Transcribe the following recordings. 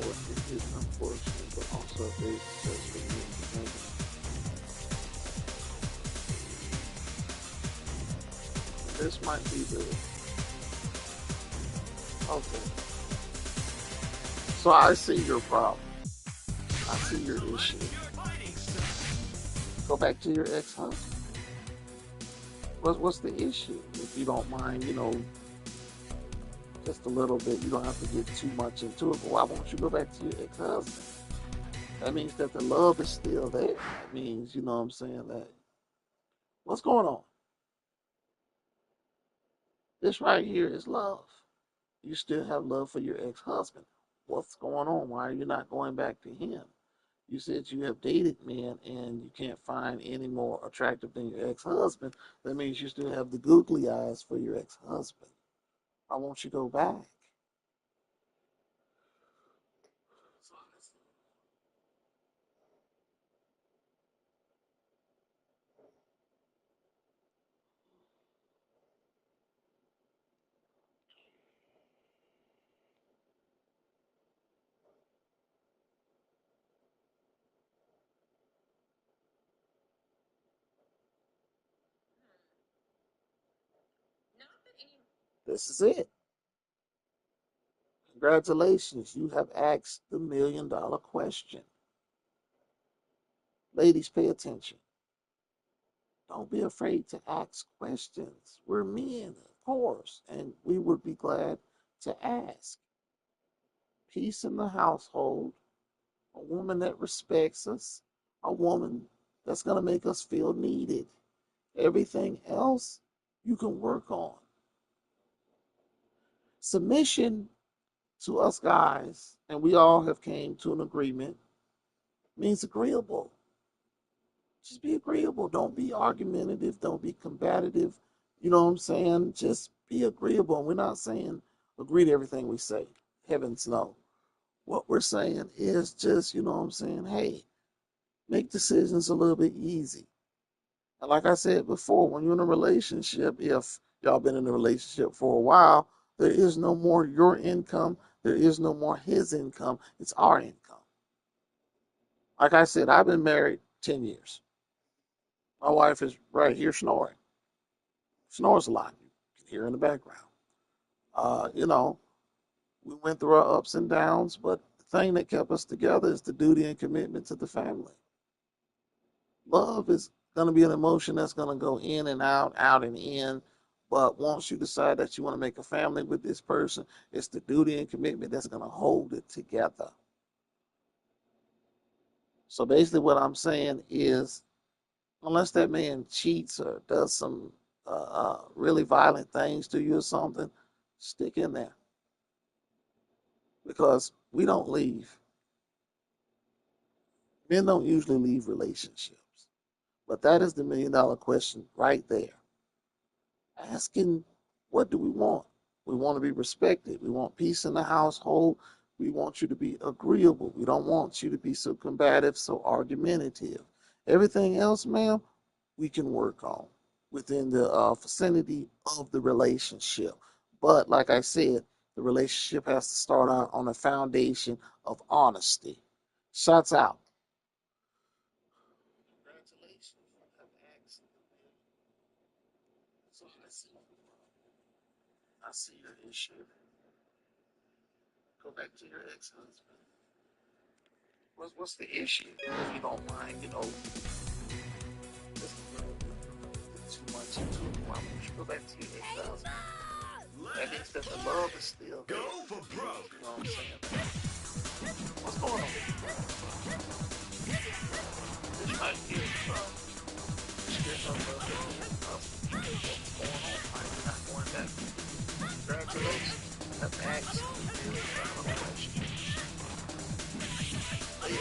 It is unfortunate, but also very successful in entertainment. This might be the okay. So I see your problem. I see your issue. Go back to your ex-husband. What's the issue? If you don't mind, just a little bit. You don't have to get too much into it. But why won't you go back to your ex-husband? That means that the love is still there. That means, you know what I'm saying, that what's going on? This right here is love. You still have love for your ex-husband. What's going on? Why are you not going back to him? You said you have dated men and you can't find any more attractive than your ex-husband. That means you still have the googly eyes for your ex-husband. Why won't you go back? This is it. Congratulations. You have asked the $1 million question. Ladies, pay attention. Don't be afraid to ask questions. We're men, of course, and we would be glad to ask. Peace in the household, a woman that respects us, a woman that's going to make us feel needed. Everything else you can work on. Submission to us guys, and we all have came to an agreement, means agreeable. Just be agreeable. Don't be argumentative. Don't be combative. You know what I'm saying? Just be agreeable. And we're not saying agree to everything we say. Heavens no. What we're saying is just, you know what I'm saying? Hey, make decisions a little bit easy. And like I said before, when you're in a relationship, if y'all been in a relationship for a while, there is no more your income. There is no more his income. It's our income. Like I said, I've been married 10 years. My wife is right here snoring. Snores a lot. You can hear in the background. Uh, you know, we went through our ups and downs, but the thing that kept us together is the duty and commitment to the family. Love is going to be an emotion that's going to go in and out, out and in. But once you decide that you want to make a family with this person, it's the duty and commitment that's going to hold it together. So basically, what I'm saying is, unless that man cheats or does some really violent things to you or something, stick in there because we don't leave. Men don't usually leave relationships. But that is the $1 million question right there. Asking, what do we want? We want to be respected. We want peace in the household. We want you to be agreeable. We don't want you to be so combative, so argumentative. Everything else, ma'am, we can work on within the vicinity of the relationship. But like I said, the relationship has to start out on a foundation of honesty. Shots out. Congratulations, you have asked. So I see your issue. Go back to your ex-husband. What's the issue? If you don't mind, just a little bit too much into it. Why don't you go back to your ex-husband? That means that the love is still there. Go for broke. You know what I'm saying? What's going on? This right here is there's no love for your ex-husband. What's going on? Why are you not going back? Congratulations. Have asked the question. Lay it.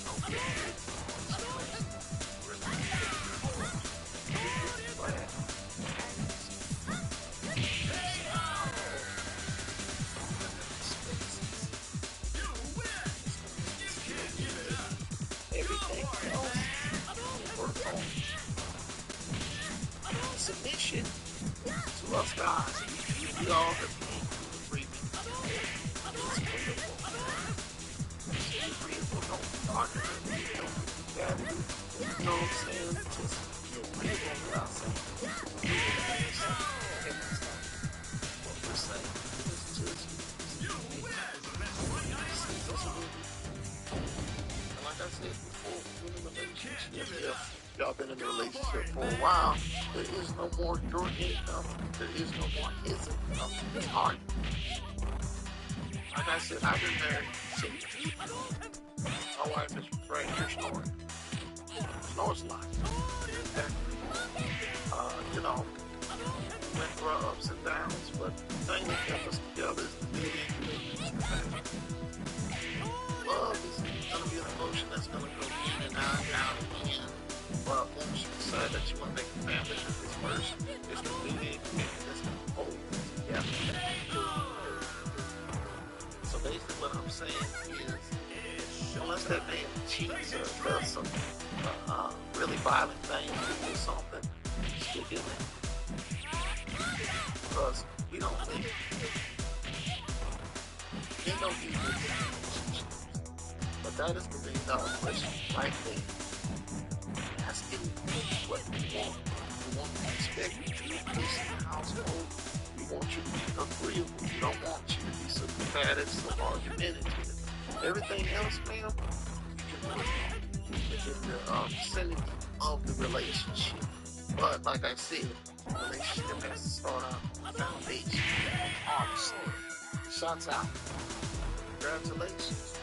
Don't get everything else work on submission to us guys. We all have agreement. argumentative, don't be combative. You know what I'm saying? Just be agreeable without saying hey, that's not what we're saying. It's just and like I said before, we're in a relationship. If y'all been in a relationship for a while, there is no more your income. There is no more his income. It's hard. Like I said, I've been married 6 years. My wife is right here snoring. Snores a lot. Okay? You know, went through our ups and downs, but the thing that kept us together is the meaning. Love is going to be an emotion that's going to go in and out, out and in. But once you decide that you want to make a family with this person, it's the meaning that's going to hold you together. So basically what I'm saying is, unless that man cheats or does some really violent things or something, stick in there. Because we don't think they don't use this. But that is the $1 million question right there. Asking what we want. We want to expect you to be a piece of the household. We want you to be agreeable. We don't want you to be so combative, so argumentative. Everything else, ma'am, you can work on within the vicinity of the relationship. But like I said, the relationship has to start out on the foundation. Honestly. Shots out. Congratulations.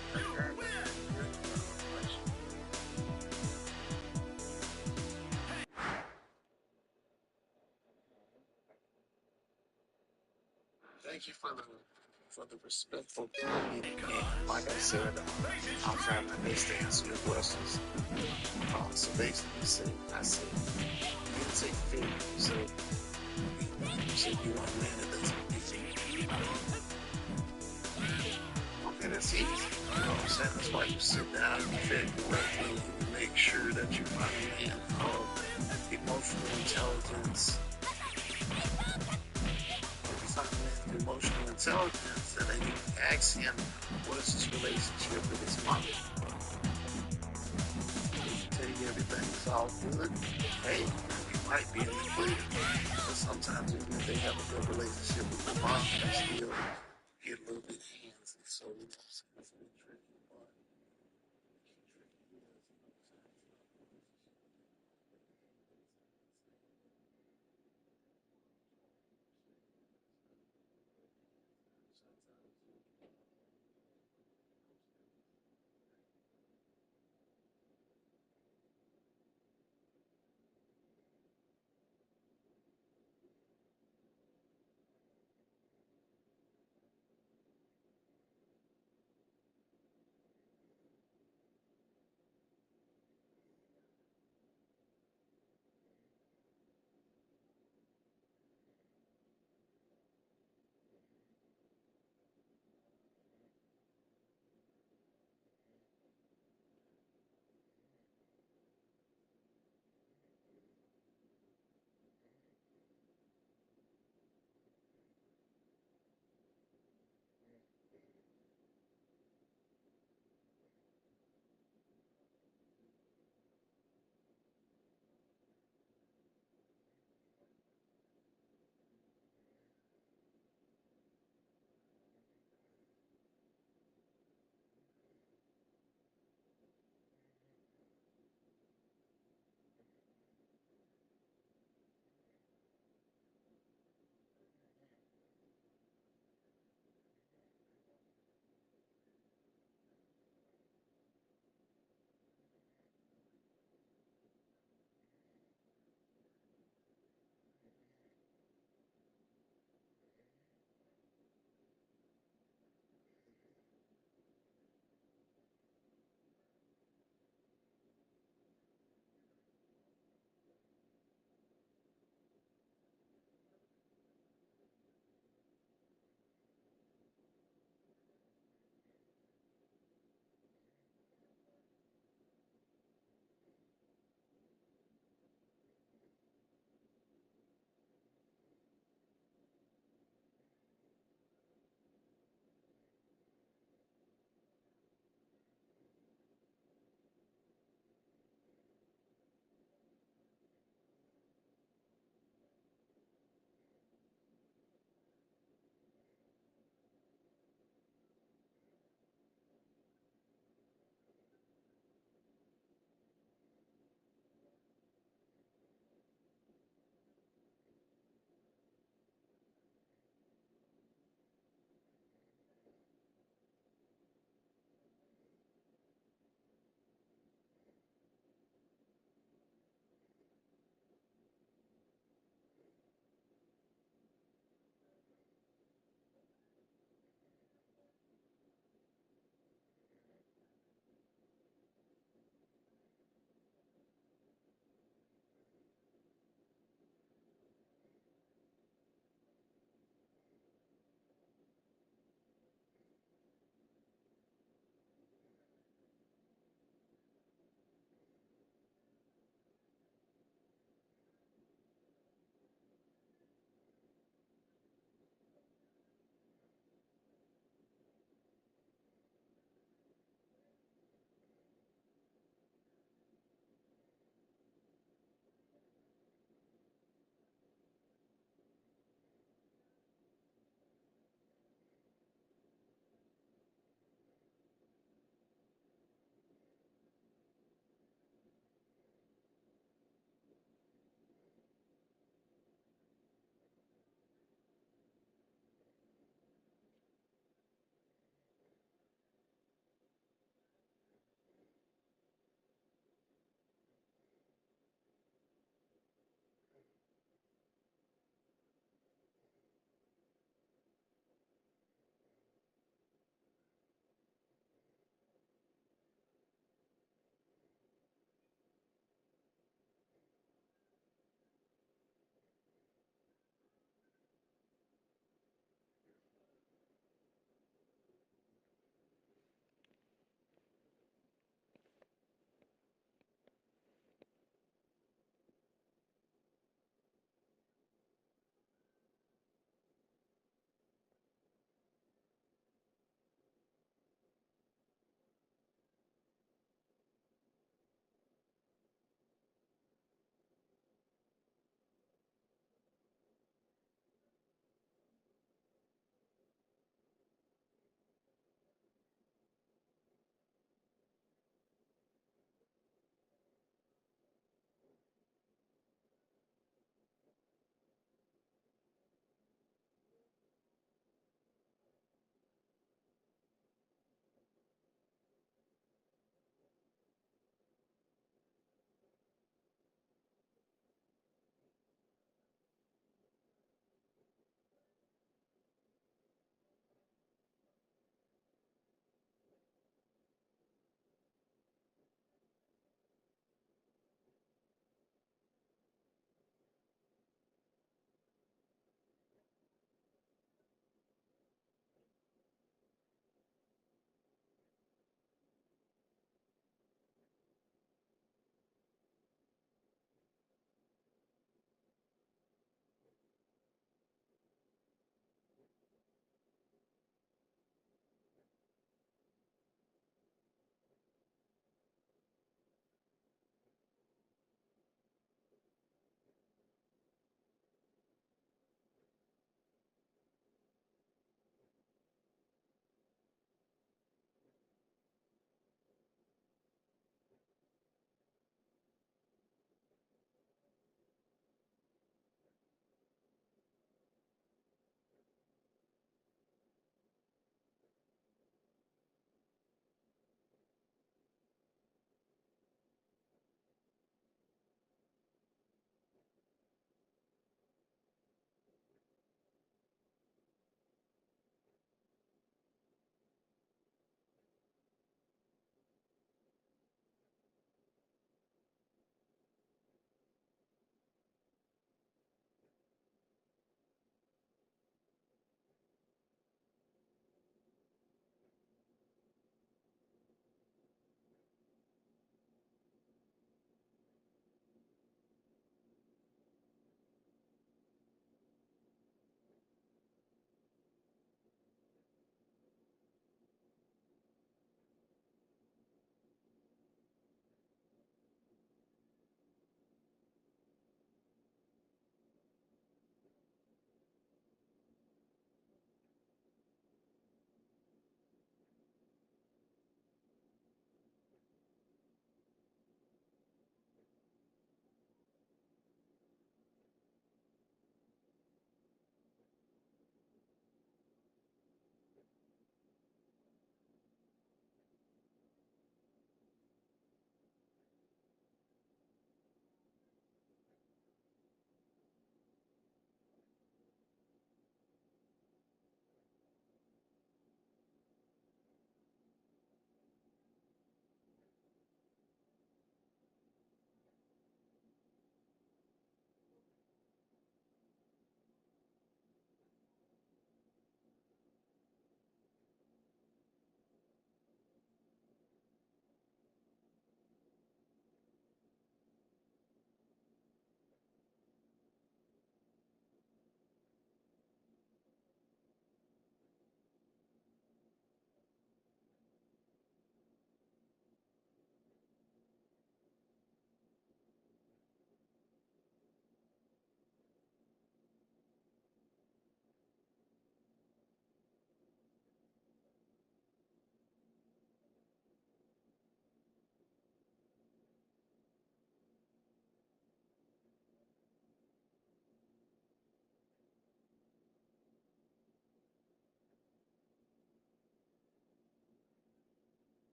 Thank you for the respectful comment. And like I said, I'll try my best to answer your questions. So basically, I said, you didn't say fair. You said you want a man that doesn't beat. Okay, that's easy. You know what I'm saying? That's why you sit down and fit correctly. You make sure that you find a man of emotional intelligence. Emotional intelligence, and then you ask him, what is his relationship with his mother? He can tell you everything's all good. Hey, you might be in the clear. But sometimes even if they have a good relationship with the mom, they still get a little bit handsy. So you know, it's a bit tricky. But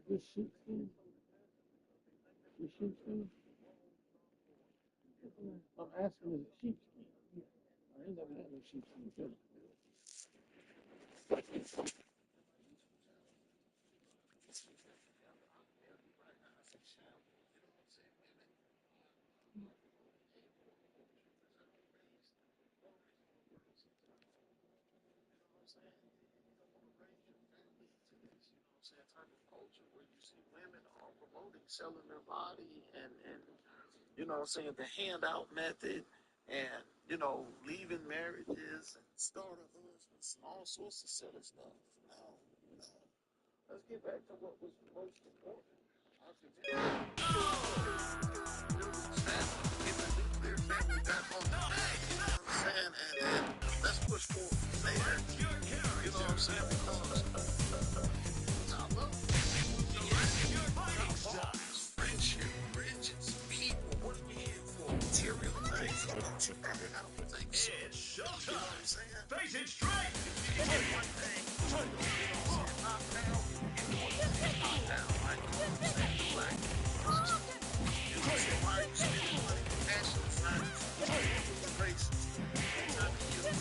This sheepskin? The sheepskin? I'm asking, is it sheepskin? I ain't never had no sheepskin too. Where you see women are promoting selling their body and you know what I'm saying, the handout method and, you know, leaving marriages and starting husbands and all sorts of silly stuff. No, no. Let's get back to what was most important. Our community. Building family, get the nuclear family back on the track. You know what I'm saying? And let's push forward from there. You know what I'm saying? Because I love friendship, riches, people. What are we here for? Material things. I don't think so. It's showtime. You know what I'm saying? Face it straight. You get one thing. You know what I'm saying? Knock down. You get one thing. Knock down. Like, you know what I'm saying? The black community. You know what I'm saying? Why are you spending money on fashion designers? Racist. That's not the youth.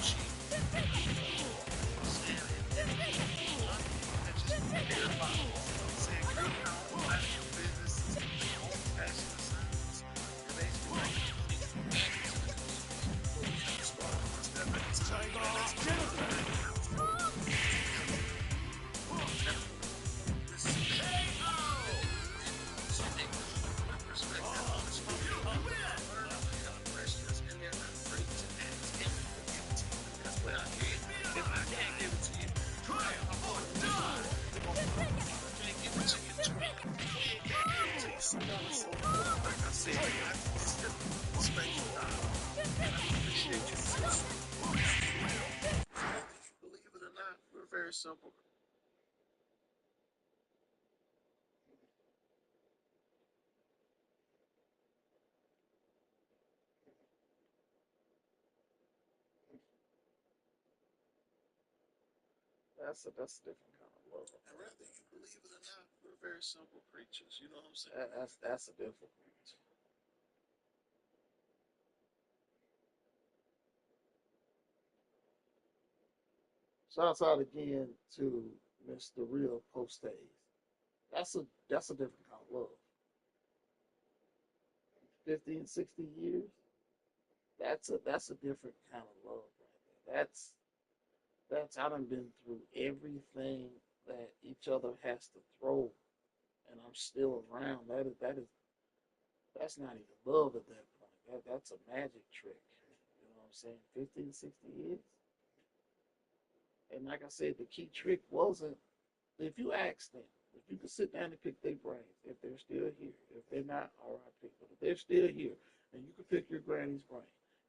Cheap. You know what I'm saying? And that just care about it. You know what I'm saying? Creating our own fashion businesses, their own fashion designers, and basically making money from that. But we have to start one step at a time. That's what I'm doing now. So they put in perspective on this questions and they're not afraid to ask. And we will give it to you the best way I can. If I can't give it to you, try it. I'm going to die. I can't give it to you too. We ain't can't give it to you. So on and so forth. Like I said, I think it's just respectful dialogue. And I appreciate you, sis. Whether you believe it or not, we're very simple. That's a different kind of love. And whether you believe it or not, we're very simple creatures. You know what I'm saying? That's a different creature. Shouts out again to Mr. Real Post Days. That's a different kind of love. 50 and 60 years, that's a different kind of love right there. That's I done been through everything that each other has to throw and I'm still around. That's not even love at that point. That's a magic trick. You know what I'm saying? 50 and 60 years. And like I said, the key trick wasn't if you ask them, if you could sit down and pick their brains, if they're still here, if they're not, RIP, but if they're still here, and you could pick your granny's brain,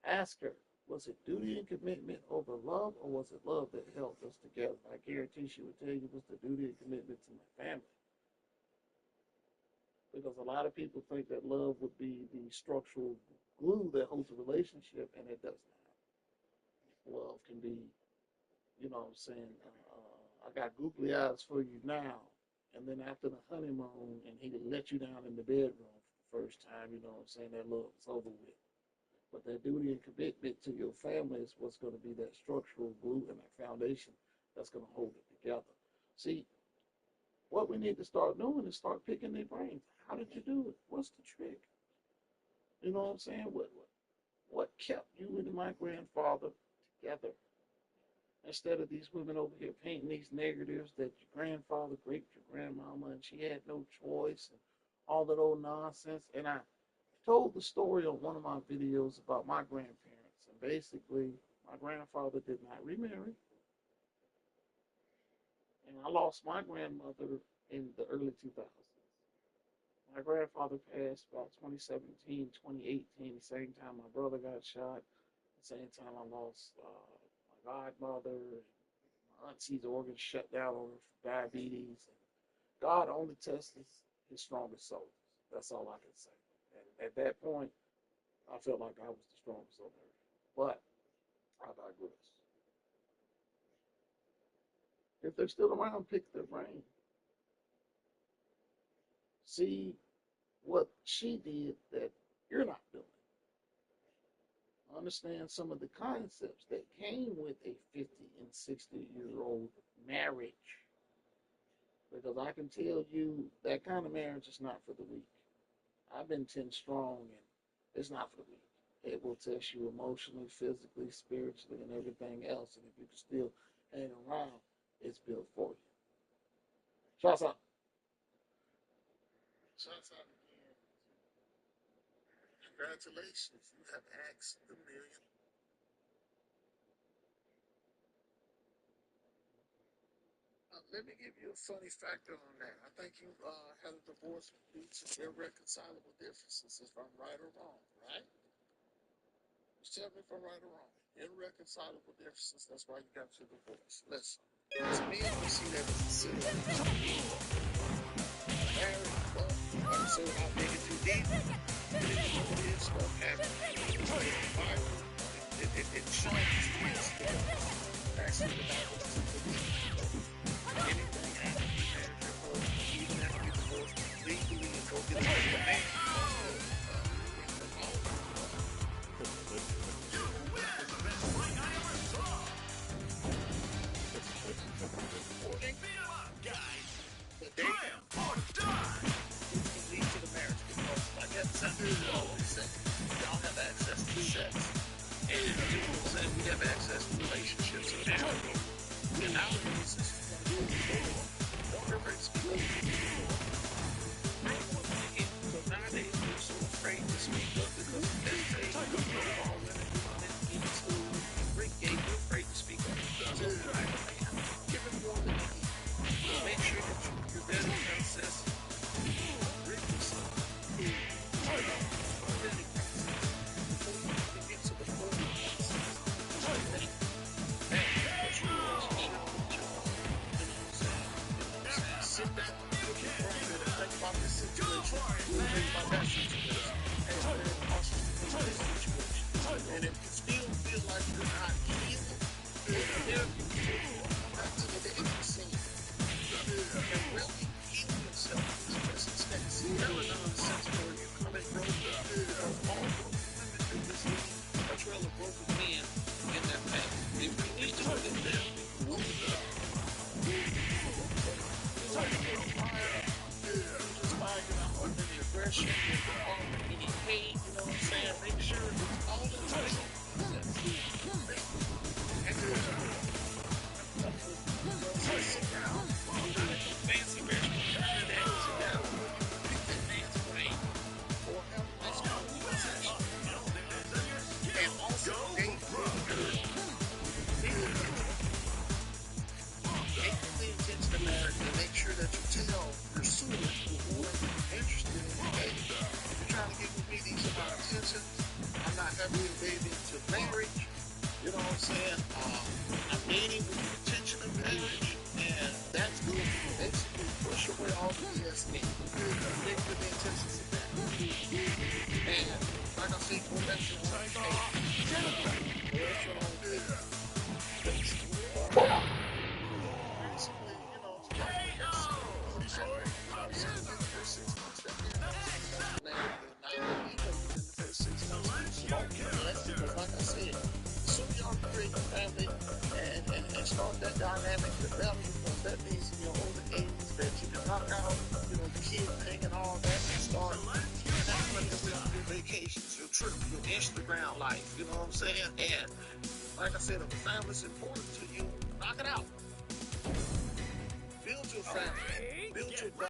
ask her, was it duty and commitment over love, or was it love that held us together? I guarantee she would tell you it was the duty and commitment to my family. Because a lot of people think that love would be the structural glue that holds a relationship, and it does not. Love can be, you know what I'm saying, I got googly eyes for you now. And then after the honeymoon, and he let you down in the bedroom for the first time, you know what I'm saying, that love is over with. But that duty and commitment to your family is what's going to be that structural glue and that foundation that's going to hold it together. See, what we need to start doing is start picking their brains. How did you do it? What's the trick? You know what I'm saying? What kept you and my grandfather together? Instead of these women over here painting these negatives that your grandfather raped your grandmama and she had no choice and all that old nonsense. And I told the story on one of my videos about my grandparents. And basically, my grandfather did not remarry. And I lost my grandmother in the early 2000s. My grandfather passed about 2017, 2018, the same time my brother got shot, the same time I lost my godmother, my auntie's organs shut down on her for diabetes. And God only tests his strongest soldiers. That's all I can say. And at that point, I felt like I was the strongest on earth. But I digress. If they're still around, pick their brain. see what she did that you're not doing. Understand some of the concepts that came with a 50 and 60-year-old marriage. Because I can tell you that kind of marriage is not for the weak. I've been 10 strong, and it's not for the weak. It will test you emotionally, physically, spiritually, and everything else. And if you can still hang around, it's built for you. Shouts out. Shouts out again. Congratulations. You have asked the million. Let me give you a funny factor on that. I think you had a divorce due to irreconcilable differences, if I'm right or wrong, right? Just tell me if I'm right or wrong. Irreconcilable differences, that's why you got your divorce. Listen, as men, we see that as a sin. Marriage, but like I said, without digging too deep, it is stuff happening. It shows things. Actually, the Bible doesn't believe anything happens in marriage, even after you divorce legally and go get another man. Y'all have access to sex, and people say we have access to relationships and marriage. And nowadays, this is going to go don't ever speak up. So nowadays, we're so afraid to speak up because they say all women into Rick Gate, we're afraid to speak up. So give him more than you need. Make sure that you're better princess. Rick yourself. And if you still feel like you're not healed, then back to the dating scene. And really heal yourself in this instance. There are nonsense where you come and broke up. Because all broken women do this a trail of broken men in that path. If we need to put it there, we will do it. Any aggression, any hate, you know what I'm saying? Make sure it's all in the place. Sit down. Fancy restaurant. Sit down. Pick that man's brain. Or have a nice conversation. And also date the intention of marriage and make sure that you tell your suitor who are interested in the dating. If you're trying to get with me, these are my intentions. I'm not having you baby into marriage. You know what I'm saying? I'm dating with the intention of marriage, and that's good. Basically, push away all the BS me. Make with the intentions of that. And like I said, go back to your own hey, where's your own thing? Basically, you know, like I said, soon y'all create a family and start that dynamic development, because that means in your older age that you can knock out, you know, the kid thing and all that and start your vacations, your trip, your Instagram life, you know what I'm saying? And like I said, if a family's important to you, knock it out. Build your family. Build your